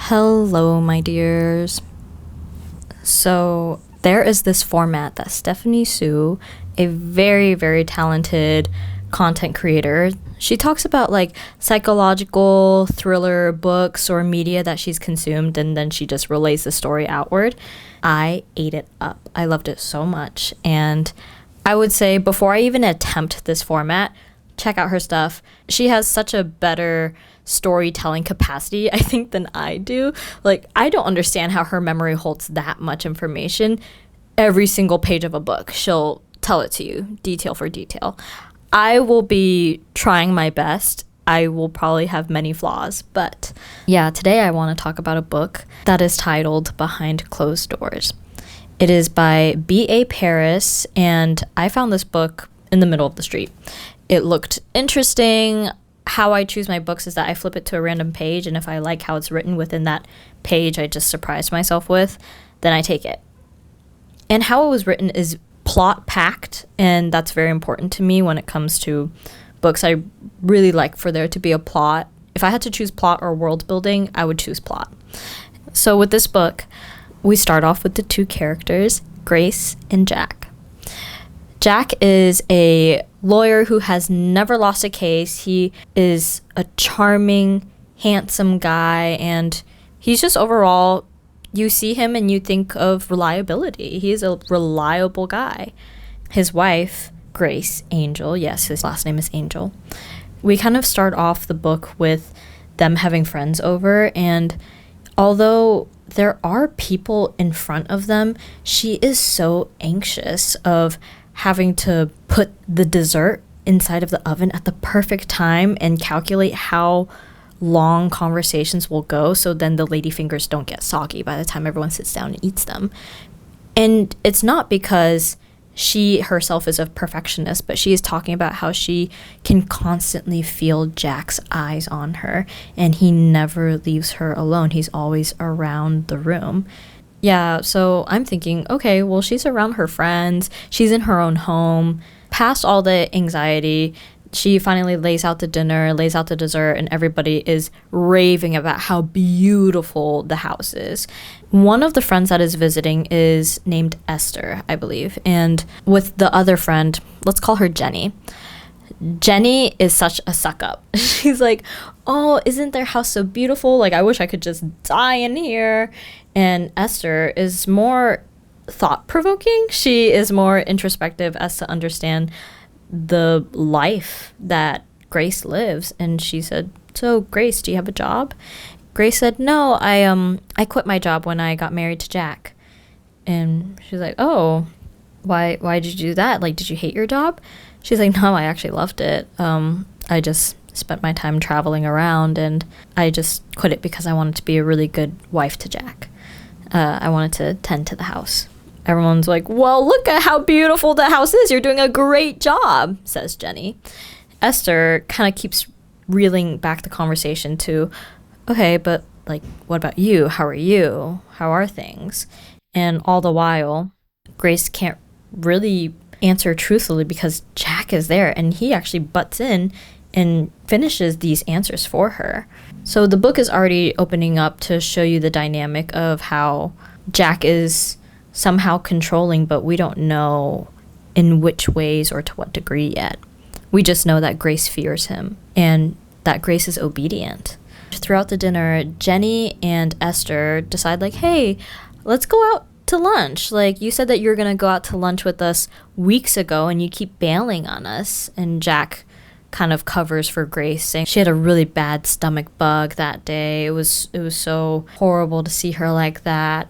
Hello, my dears. So, there is this format that Stephanie Sue, a very, very talented content creator, she talks about like psychological thriller books or media that she's consumed, and then she just relays the story outward. I ate it up. I loved it so much. And I would say before I even attempt this format, check out her stuff. She has such a better storytelling capacity, I think, than I do. Like, I don't understand how her memory holds that much information. Every single page of a book, she'll tell it to you, detail for detail. I will be trying my best. I will probably have many flaws, but yeah, today I want to talk about a book that is titled Behind Closed Doors. It is by B.A. Paris, and I found this book in the middle of the street. It looked interesting. How I choose my books is that I flip it to a random page, and if I like how it's written within that page I just surprised myself with, then I take it. And how it was written is plot packed, and that's very important to me when it comes to books. I really like for there to be a plot. If I had to choose plot or world building, I would choose plot. So with this book, we start off with the two characters, Grace and Jack. Jack is a lawyer who has never lost a case. He is a charming, handsome guy, and he's just overall, you see him and you think of reliability. He is a reliable guy. His wife, Grace Angel, yes, his last name is Angel. We kind of start off the book with them having friends over, and although there are people in front of them, she is so anxious of having to put the dessert inside of the oven at the perfect time and calculate how long conversations will go so then the lady fingers don't get soggy by the time everyone sits down and eats them. And it's not because she herself is a perfectionist, but she is talking about how she can constantly feel Jack's eyes on her, and he never leaves her alone. He's always around the room. Yeah, so I'm thinking, okay, well, she's around her friends. She's in her own home. Past all the anxiety, she finally lays out the dinner, lays out the dessert, and everybody is raving about how beautiful the house is. One of the friends that is visiting is named Esther, I believe. And with the other friend, let's call her Jenny. Jenny is such a suck up. She's like, oh, isn't their house so beautiful? Like, I wish I could just die in here. And Esther is more thought-provoking. She is more introspective as to understand the life that Grace lives. And she said, so Grace, do you have a job? Grace said, no, I quit my job when I got married to Jack. And she's like, oh, why did you do that? Like, did you hate your job? She's like, no, I actually loved it. I just spent my time traveling around, and I just quit it because I wanted to be a really good wife to Jack. I wanted to tend to the house. Everyone's like, well, look at how beautiful the house is. You're doing a great job, says Jenny. Esther kind of keeps reeling back the conversation to, okay, but like, what about you? How are you? How are things? And all the while, Grace can't really answer truthfully because Jack is there, and he actually butts in and finishes these answers for her. So the book is already opening up to show you the dynamic of how Jack is somehow controlling, but we don't know in which ways or to what degree yet. We just know that Grace fears him and that Grace is obedient. Throughout the dinner, Jenny and Esther decide, like, hey, let's go out to lunch. Like, you said that you were going to go out to lunch with us weeks ago and you keep bailing on us. And Jack kind of covers for Grace, saying she had a really bad stomach bug that day. It was so horrible to see her like that.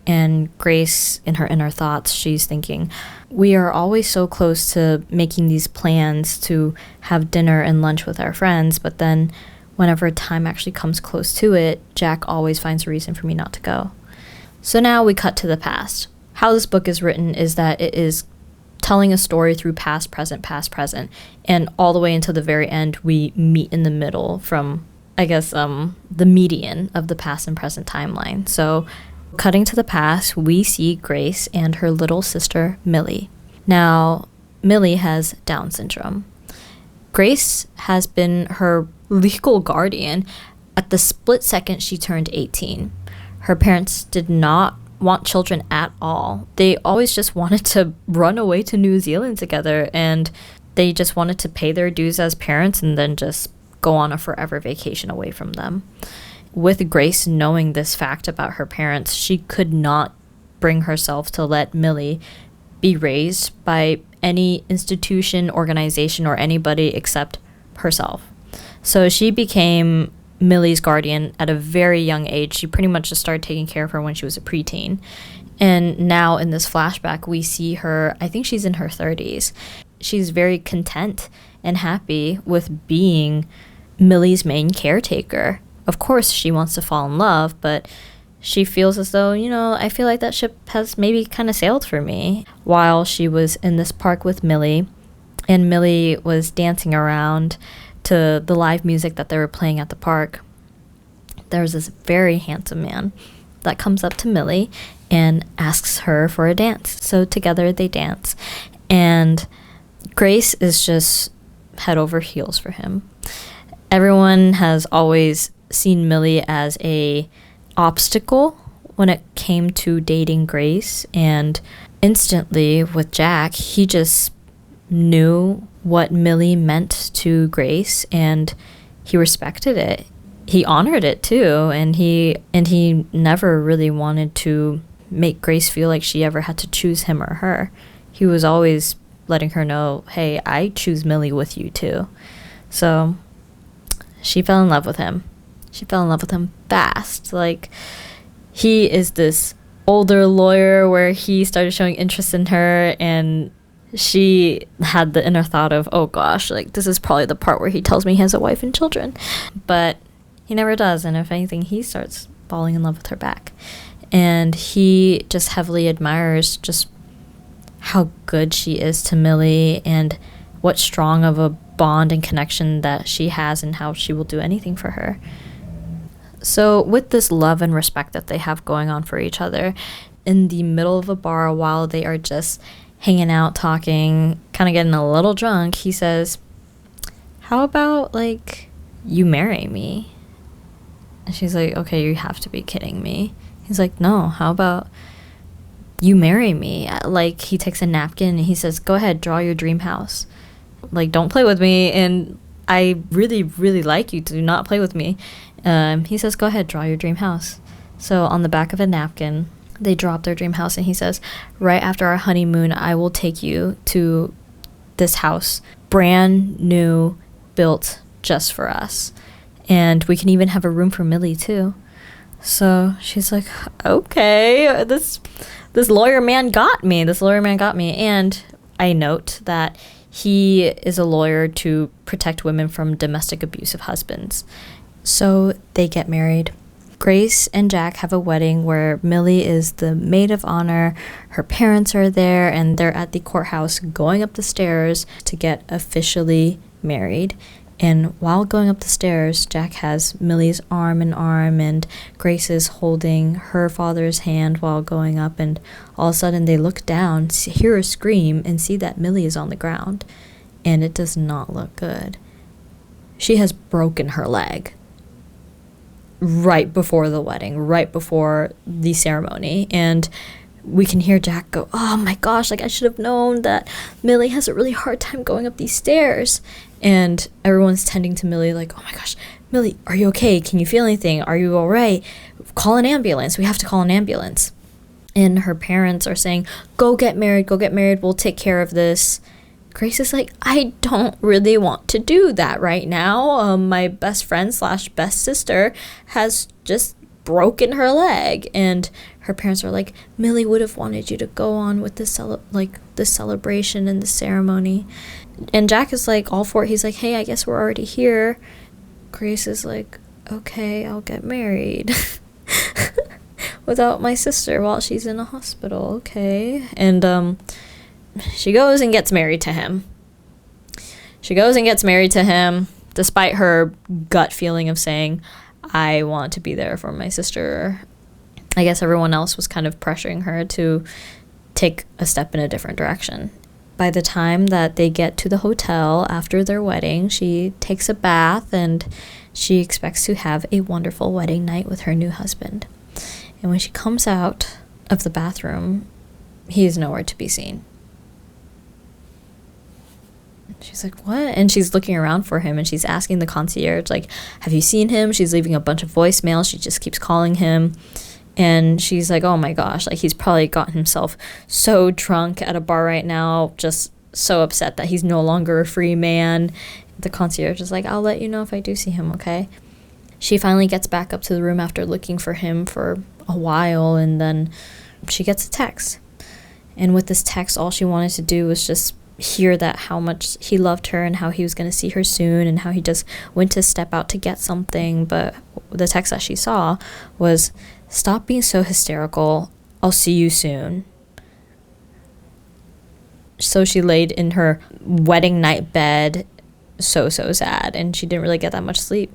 And Grace, in her inner thoughts, she's thinking, we are always so close to making these plans to have dinner and lunch with our friends, but then whenever time actually comes close to it, Jack always finds a reason for me not to go. So now we cut to the past. How this book is written is that it is telling a story through past, present, and all the way until the very end, we meet in the middle from, I guess, the median of the past and present timeline. So cutting to the past, we see Grace and her little sister, Millie. Now, Millie has Down syndrome. Grace has been her legal guardian At the split second she turned 18, her parents did not want children at all. They always just wanted to run away to New Zealand together, and they just wanted to pay their dues as parents and then just go on a forever vacation away from them. With Grace knowing this fact about her parents, she could not bring herself to let Millie be raised by any institution, organization, or anybody except herself. So she became Millie's guardian at a very young age. She pretty much just started taking care of her when she was a preteen. And now in this flashback, we see her, I think she's in her 30s. She's very content and happy with being Millie's main caretaker. Of course, she wants to fall in love, but she feels as though, I feel like that ship has maybe kind of sailed for me. While she was in this park with Millie, and Millie was dancing around to the live music that they were playing at the park, there was this very handsome man that comes up to Millie and asks her for a dance. So together they dance, and Grace is just head over heels for him. Everyone has always seen Millie as a obstacle when it came to dating Grace, and instantly with Jack, he just knew what Millie meant to Grace, and he respected it. He honored it too, and he never really wanted to make Grace feel like she ever had to choose him or her. He was always letting her know, hey, I choose Millie with you too. So she fell in love with him. She fell in love with him fast. Like, he is this older lawyer where he started showing interest in her, and she had the inner thought of, oh gosh, like, this is probably the part where he tells me he has a wife and children. But he never does, and if anything, he starts falling in love with her back. And he just heavily admires just how good she is to Millie, and what strong of a bond and connection that she has, and how she will do anything for her. So with this love and respect that they have going on for each other, in the middle of a bar while they are just hanging out, talking, kind of getting a little drunk, he says, how about, like, you marry me? And she's like, okay, you have to be kidding me. He's like, no, how about you marry me? Like, he takes a napkin and he says, go ahead, draw your dream house. Like, don't play with me, and I really, really like you. Do not play with me. He says, go ahead, draw your dream house. So on the back of a napkin, they draw up their dream house, and he says, right after our honeymoon, I will take you to this house, brand new, built just for us. And we can even have a room for Millie too. So she's like, okay, this lawyer man got me. And I note that he is a lawyer to protect women from domestic abusive husbands. So they get married. Grace and Jack have a wedding where Millie is the maid of honor. Her parents are there, and they're at the courthouse going up the stairs to get officially married. And while going up the stairs, Jack has Millie's arm in arm, and Grace is holding her father's hand while going up, and all of a sudden they look down, hear a scream, and see that Millie is on the ground. And it does not look good. She has broken her leg right before the wedding, right before the ceremony, and we can hear Jack go, oh my gosh, like, I should have known that Millie has a really hard time going up these stairs. And everyone's tending to Millie like, oh my gosh, Millie, are you okay? Can you feel anything? Are you all right? Call an ambulance. We have to call an ambulance. And her parents are saying, go get married, we'll take care of this. Grace is like, I don't really want to do that right now. My best friend / best sister has just broken her leg. And her parents are like, Millie would have wanted you to go on with the celebration and the ceremony. And Jack is like all for it. He's like, hey, I guess we're already here. Grace is like, okay, I'll get married without my sister while she's in a hospital. Okay. And she goes and gets married to him. Despite her gut feeling of saying, I want to be there for my sister. I guess everyone else was kind of pressuring her to take a step in a different direction. By the time that they get to the hotel after their wedding, she takes a bath and she expects to have a wonderful wedding night with her new husband. And when she comes out of the bathroom, he is nowhere to be seen. She's like, what? And she's looking around for him and she's asking the concierge, like, have you seen him? She's leaving a bunch of voicemails. She just keeps calling him. And she's like, oh my gosh, like he's probably gotten himself so drunk at a bar right now, just so upset that he's no longer a free man. The concierge is like, I'll let you know if I do see him, okay? She finally gets back up to the room after looking for him for a while, and then she gets a text. And with this text, all she wanted to do was just hear that how much he loved her and how he was going to see her soon and how he just went to step out to get something. But the text that she saw was, stop being so hysterical, I'll see you soon. So she laid in her wedding night bed, so sad, and she didn't really get that much sleep.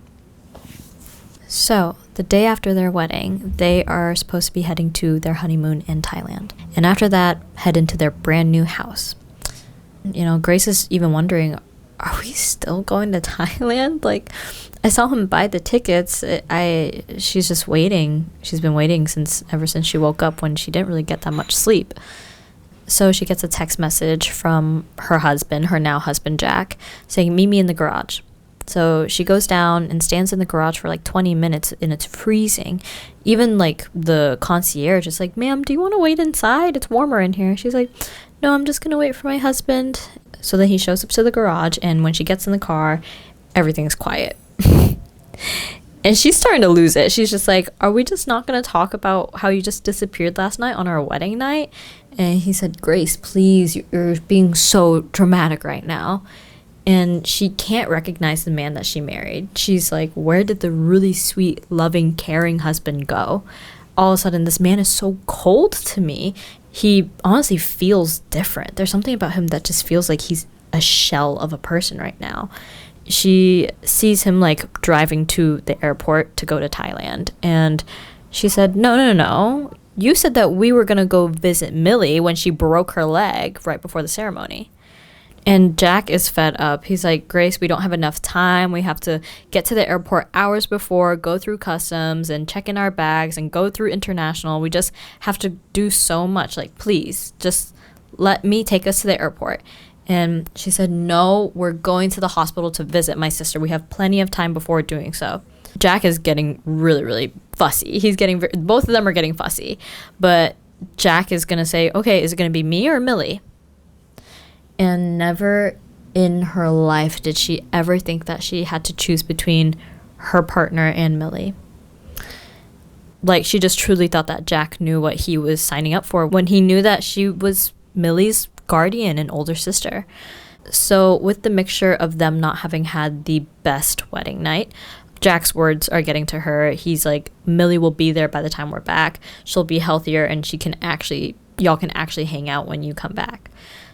So the day after their wedding, they are supposed to be heading to their honeymoon in Thailand, and after that head into their brand new house. You know, Grace is even wondering, are we still going to Thailand? Like, I saw him buy the tickets. She's just waiting. She's been waiting ever since she woke up when she didn't really get that much sleep. So she gets a text message from her husband, her now husband, Jack, saying, meet me in the garage. So she goes down and stands in the garage for like 20 minutes and it's freezing. Even like the concierge is like, ma'am, do you want to wait inside? It's warmer in here. She's like, no, I'm just going to wait for my husband. So then he shows up to the garage, and when she gets in the car, everything's quiet. And she's starting to lose it. She's just like, are we just not going to talk about how you just disappeared last night on our wedding night? And he said, Grace, please, you're being so dramatic right now. And she can't recognize the man that she married. She's like, where did the really sweet, loving, caring husband go? All of a sudden, this man is so cold to me. He honestly feels different. There's something about him that just feels like he's a shell of a person right now. She sees him like driving to the airport to go to Thailand. And she said, no. You said that we were going to go visit Millie when she broke her leg right before the ceremony. And Jack is fed up. He's like, Grace, we don't have enough time. We have to get to the airport hours before, go through customs and check in our bags and go through international. We just have to do so much. Like, please, just let me take us to the airport. And she said, no, we're going to the hospital to visit my sister. We have plenty of time before doing so. Jack is getting really, really fussy. Both of them are getting fussy. But Jack is going to say, okay, is it going to be me or Millie? And never in her life did she ever think that she had to choose between her partner and Millie. Like, she just truly thought that Jack knew what he was signing up for when he knew that she was Millie's guardian and older sister. So with the mixture of them not having had the best wedding night, Jack's words are getting to her. He's like, Millie will be there by the time we're back. She'll be healthier and y'all can actually hang out when you come back.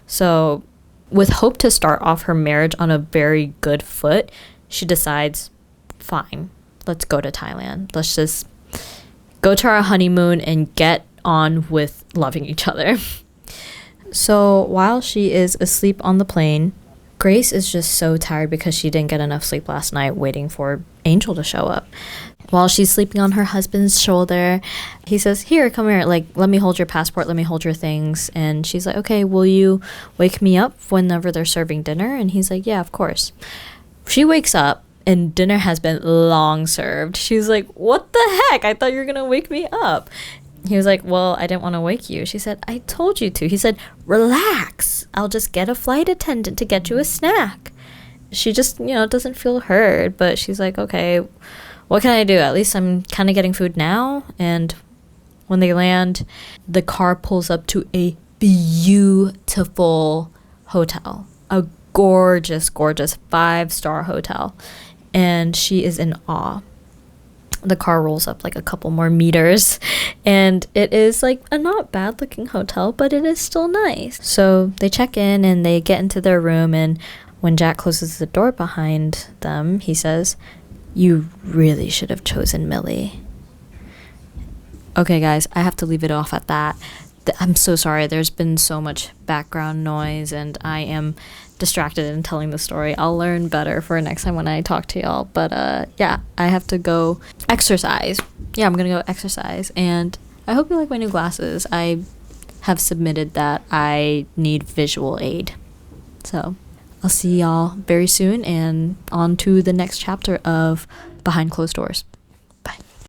So with hope to start off her marriage on a very good foot, she decides, fine, let's go to Thailand. Let's just go to our honeymoon and get on with loving each other. So while she is asleep on the plane, Grace is just so tired because she didn't get enough sleep last night waiting for Angel to show up. While she's sleeping on her husband's shoulder, he says, here, come here, like, let me hold your passport, let me hold your things. And she's like, okay, will you wake me up whenever they're serving dinner? And he's like, yeah, of course. She wakes up and dinner has been long served. She's like, what the heck? I thought you were gonna wake me up. He was like, well, I didn't want to wake you. She said, I told you to. He said, relax. I'll just get a flight attendant to get you a snack. She just, doesn't feel heard, but she's like, okay, what can I do? At least I'm kind of getting food now. And when they land, the car pulls up to a beautiful hotel, a gorgeous, gorgeous 5-star hotel. And she is in awe. The car rolls up like a couple more meters, and it is like a not bad looking hotel, but it is still nice. So they check in and they get into their room, and when Jack closes the door behind them, he says, you really should have chosen Millie. Okay, guys, I have to leave it off at that. I'm so sorry. There's been so much background noise, and I am distracted in telling the story. I'll learn better for next time when I talk to y'all. But yeah, I have to go exercise. Yeah, I'm gonna go exercise, and I hope you like my new glasses. I have submitted that I need visual aid. So I'll see y'all very soon, and on to the next chapter of Behind Closed Doors.